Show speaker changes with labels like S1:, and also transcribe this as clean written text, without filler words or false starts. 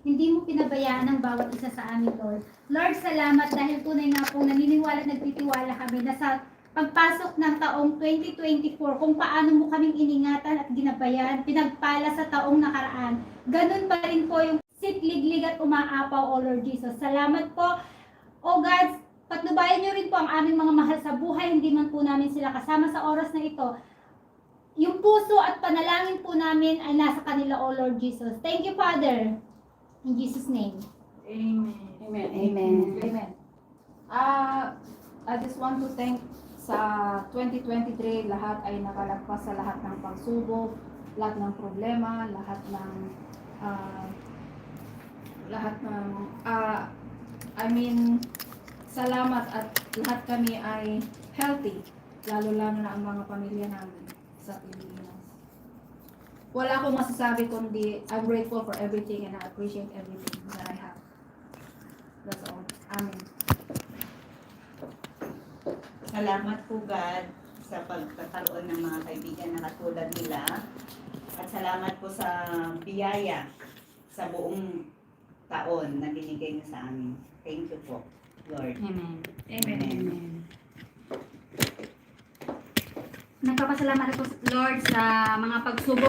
S1: hindi mo pinabayaan ang bawat isa sa amin, Lord. Lord, salamat dahil tunay nga pong naniniwala at nagtitiwala kami na sa pagpasok ng taong 2024, kung paano mo kaming iningatan at ginabayan, pinagpala sa taong nakaraan, ganun pa rin po yung sitliglig at umaapaw, O Lord Jesus. Salamat po, O God, patnubayan niyo rin po ang aming mga mahal sa buhay, hindi man po namin sila kasama sa oras na ito. Yung puso at panalangin po namin ay nasa kanila, O Lord Jesus. Thank you, Father. In Jesus' name.
S2: Amen.
S3: Amen. Amen.
S2: Amen. I just want to thank sa 2023, lahat ay nakalagpas sa lahat ng pagsubok, lahat ng problema, salamat at lahat kami ay healthy, lalo-lalo na ang mga pamilya namin sa Pilipinas. Wala akong masasabi kundi I'm grateful for everything and I appreciate everything that I have. That's all. Amen.
S4: Salamat po God sa pagkakaroon ng mga kaibigan na katulad nila. At salamat po sa biyaya sa buong taon na binigay niyo sa amin. Thank you po, Lord.
S3: Amen.
S2: Amen.
S3: Amen. Nagpapasalamat ako, Lord, sa mga pagsubok